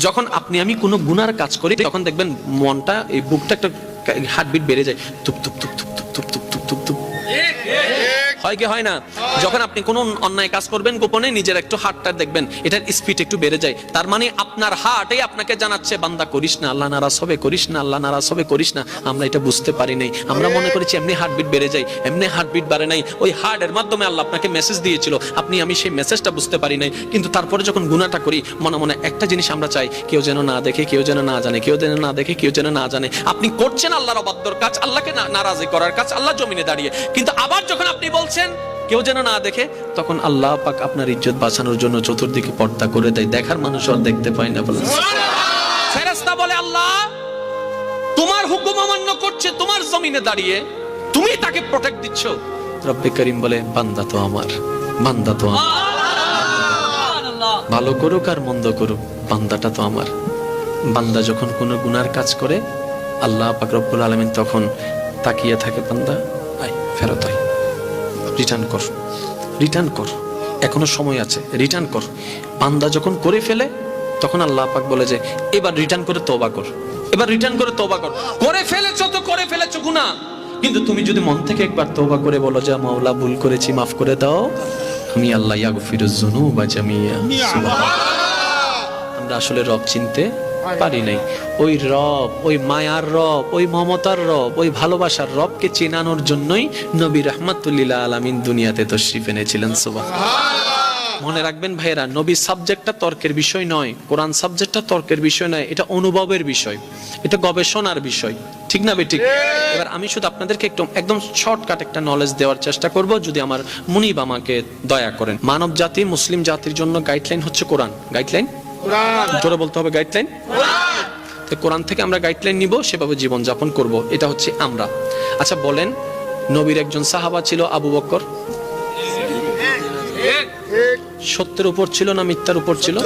যখন আপনি আমি কোনো গুনার কাজ করি তখন দেখবেন মনটা, এই বুকটা একটা হার্টবিট বেড়ে যায়, তুপ তুপ তুপ তুপ তুপ তুপ তুপ তুপ তুপ তুপ, হয় কি হয় না? যখন আপনি কোনো অন্যায় কাজ করবেন গোপনে, নিজের একটু হার্টটা দেখবেন এটার স্পিড একটু বেড়ে যায়। তার মানে আপনার হার্টই আপনাকে জানাচ্ছে বান্দা করিস না, আল্লাহ নারাজ হবে, করিস না, আল্লাহ নারাজ হবে, করিস না। আমরা এটা বুঝতে পারি নাই, আমরা মনে করেছি এমনি হার্টবিট বেড়ে যায়, এমনি হার্টবিট বাড়ে নাই। ওই হার্টের মাধ্যমে আল্লাহ আপনাকে মেসেজ দিয়েছিল, আপনি আমি সেই মেসেজটা বুঝতে পারি নাই। কিন্তু তারপরে যখন গুনাহটা করি মনে মনে একটা জিনিস আমরা চাই, কেউ যেন না দেখে, কেউ যেন না জানে, কেউ যেন না দেখে, কেউ যেন না জানে। আপনি করছেন আল্লাহর অবাধ্যর কাজ, আল্লাহকে নারাজি করার কাজ, আল্লাহ জমিনে দাঁড়িয়ে। কিন্তু আবার যখন আপনি বলছেন কেউ যেন না দেখে, তখন আল্লাহ পাক আপনার ইজ্জত বাঁচানোর জন্য চতুর্দিকে পর্দা করে দেয়, দেখার মানুষ আর দেখতে পায় না। বলেন ফেরেশতা বলে আল্লাহ তোমার হুকুম অমান্য করছে, তোমার জমিনে দাঁড়িয়ে তুমি তাকে প্রোটেক্ট দিচ্ছ। রব্বে করিম বলে বান্দা তো আমার, বান্দা তো আমার, ভালো করুক আর মন্দ করুক বান্দাটা তো আমার। বান্দা যখন কোনো গুনার কাজ করে আল্লাহ পাক রব্বুল আলামিন তখন তাকিয়ে থাকে, বান্দা আয় ফেরত আয়, রিটার্ন কর, রিটার্ন কর, এখনো সময় আছে, রিটার্ন কর। বান্দা যখন করে ফেলে তখন আল্লাহ পাক বলে যে এবার রিটার্ন করে তওবা কর, এবার রিটার্ন করে তওবা কর। করে ফেলেছো তো করে ফেলেছো গুনাহ, কিন্তু তুমি যদি মন থেকে একবার তওবা করে বলো যে মাওলা ভুল করেছি, মাফ করে দাও, আমি আল্লাহ ইয়াগফিরুজ যুনুবা জামিয়া। সুবহানাল্লাহ। আমরা আসলে রব চিনতে পারি নাই। ওই রব, ওই মায়ার রব, ওই মমতার রব, ওই ভালোবাসার রবকে চেনানোর জন্যই নবী রাহমাতুল লিল আলামিন দুনিয়াতে তাশরীফ এনেছিলেন। সুবহানাল্লাহ। মনে রাখবেন ভাইরা, নবী সাবজেক্টটা তর্কের বিষয় নয়, কোরআন সাবজেক্টটা তর্কের বিষয় নয়, এটা অনুভবের বিষয়, এটা গবেষণার বিষয়, ঠিক না বেঠিক? এবার আমি শুধু আপনাদেরকে একদম শর্টকাট একটা নলেজ দেওয়ার চেষ্টা করব, যদি আমার মুনিব আমাকে দয়া করেন। মানব জাতি, মুসলিম জাতির জন্য গাইডলাইন হচ্ছে কোরআন। গাইডলাইন জোরে বলতে হবে, গাইডলাইন। তো কোরআন থেকে আমরা গাইডলাইন নিব, সেভাবে জীবন যাপন করব, এটা হচ্ছে আমরা। আচ্ছা বলেন, নবীর একজন সাহাবা ছিল আবু বকর, সত্যের উপর ছিল না মিথ্যার উপর ছিল?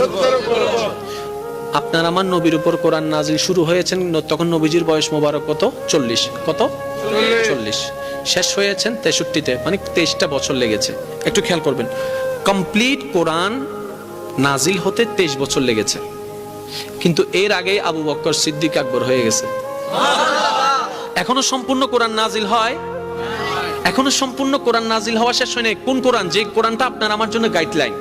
আপনার আমার নবীর উপর কোরআন নাজিল শুরু হয়েছেন তখন নবীজির বয়স মোবারক কত? 40। কত? 40। শেষ হয়েছেন 63-তে, মানে 23টা বছর লেগেছে। একটু খেয়াল করবেন, কমপ্লিট কোরআন নাজিল হতে 23 বছর লেগেছে। কিন্তু এর আগে আবু বকর সিদ্দিক আকবর হয়ে গেছে। এখনো সম্পূর্ণ কোরআন নাজিল হয়, এখনো সম্পূর্ণ কোরআন নাজিল হওয়া শেষ হয়নি। কোন কোরআন? যে কোরআনটা আপনার আমার জন্য গাইডলাইন।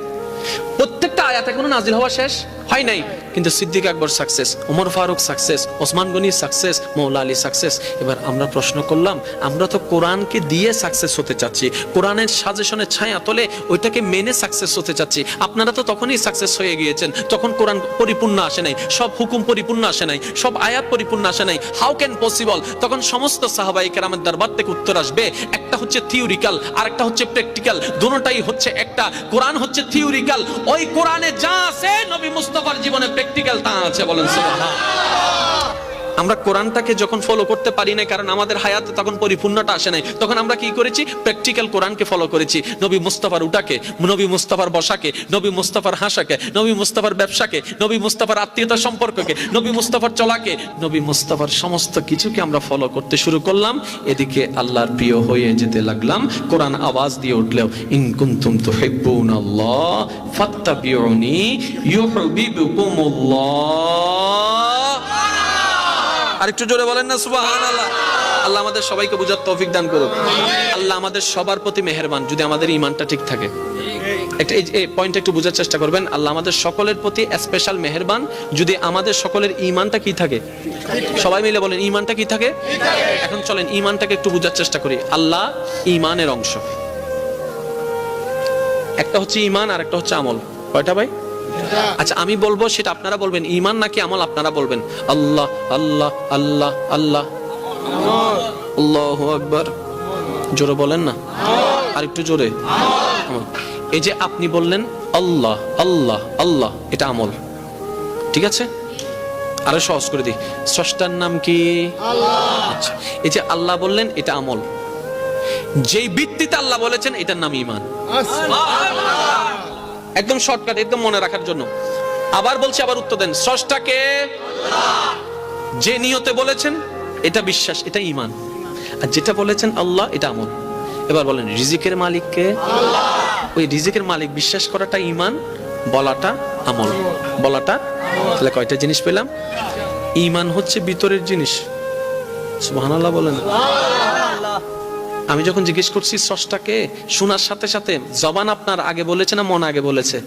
প্রত্যেকটা আয়াত এখনো নাজিল হওয়া শেষ হয় নাই, কিন্তু Siddique Akbar success, Omar Farooq success, Osman Gani success, Maula Ali success. এবার আমরা প্রশ্ন করলাম, আমরা তো কোরআনকে দিয়ে সাকসেস হতে চাচ্ছি, কোরআনের সাজেশনের ছায়া তলে ওইটাকে মেনে সাকসেস হতে চাচ্ছি। আপনারা তো তখনই সাকসেস হয়ে গিয়েছেন, তখন কোরআন পরিপূর্ণ আসে নাই, সব হুকুম পরিপূর্ণ আসে নাই, সব আয়াত পরিপূর্ণ আসে নাই। How can possible? তখন সমস্ত সাহাবায়ে কেরামের দরবার থেকে উত্তর আসবে, একটা হচ্ছে থিওরিক্যাল আর একটা হচ্ছে প্র্যাকটিক্যাল, দুটোটাই হচ্ছে একটা। কোরআন হচ্ছে থিওরিক্যাল, ওই কোরআনে যা আছে নবী মুস্তাফার জীবনে প্র্যাকটিক্যাল তা আছে। বলেন সুবহানাল্লাহ। আমরা কোরআনটাকে যখন ফলো করতে পারি না, কারণ আমাদের হায়াতে তখন পরিপূর্ণতা আসে নাই, তখন আমরা কি করেছি? প্র্যাকটিক্যাল কোরআনকে ফলো করেছি। নবী মুস্তাফার উঠাকে, নবী মুস্তাফার বসাকে, নবী মুস্তাফার হাসাকে, নবী মুস্তাফার ব্যবসাকে, নবী মুস্তাফার আত্মীয়তা সম্পর্ককে, নবী মুস্তাফার চলাকে, নবী মুস্তাফার সমস্ত কিছুকে আমরা ফলো করতে শুরু করলাম। এদিকে আল্লাহর প্রিয় হয়ে যেতে লাগলাম। কোরআন আওয়াজ দিয়ে উঠলেও, ইন কুনতুম তুহিব্বুনাল্লাহ ফাত্তাবিউনি ইউহিব্বুকুমুল্লাহ। আরেকটু জোরে বলেন না সুবহানাল্লাহ। আল্লাহ আমাদের সবাইকে বুঝার তৌফিক দান করুক। আল্লাহ আমাদের সবার প্রতি মেহেরবান, যদি আমাদের ঈমানটা ঠিক থাকে। একটা এই পয়েন্টটা একটু বোঝার চেষ্টা করবেন। আল্লাহ আমাদের সকলের প্রতি স্পেশাল মেহেরবান, যদি আমাদের সকলের ঈমানটা কি থাকে। সবাই মিলে বলেন, ঈমানটা কি থাকে? এখন চলেন ঈমানটাকে একটু বোঝার চেষ্টা করি। আল্লাহ ঈমানের অংশ, একটা হচ্ছে ঈমান আর একটা হচ্ছে আমল। কয়টা ভাই? আচ্ছা আমি বলবো, সেটা আপনারা বলবেন, ঈমান নাকি আমল আপনারা বলবেন। আল্লাহ আল্লাহ আল্লাহ আল্লাহ, আল্লাহু আকবার। জোরে বলেন না, আর একটু জোরে। এই যে আপনি বললেন আল্লাহ আল্লাহ আল্লাহ, এটা আমল, ঠিক আছে? আরো সহজ করে দিই, স্রষ্টার নাম কি? আল্লাহ। আচ্ছা, এই যে আল্লাহ বললেন, এটা আমল। যেই ভিত্তিতে আল্লাহ বলেছেন, এটার নাম ঈমান। একদম শর্টকাট, একদম মনে রাখার জন্য। আবার বলছি, আবার উত্তর দেন। স্রষ্টাকে আল্লাহ, যে নিয়তে বলেছেন এটা বিশ্বাস, এটা ঈমান। আর যেটা বলেছেন আল্লাহ, এটা আমল। এবার বলেন, রিজিকের মালিককে আল্লাহ। ওই রিজিকের মালিক বিশ্বাস করাটা ঈমান, বলাটা আমল, বলাটা। তাহলে কয়টা জিনিস পেলাম? ঈমান হচ্ছে ভিতরের জিনিস। সুবহানাল্লাহ বলেন। আমি যখন জিজ্ঞেস করছি স্রষ্টাকে, শোনার সাথে সাথে জবান আপনার আগে বলেছে না মন আগে বলেছে?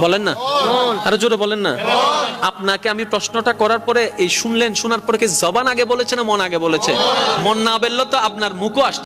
বলেন না, আরো জোরে বলেন না। আপনাকে আমি প্রশ্নটা করার পরে এই শুনলেন, শোনার পরে কি জবান আগে বলেছে না মন আগে বলেছে? মন না বললে তো আপনার মুখও আসছে।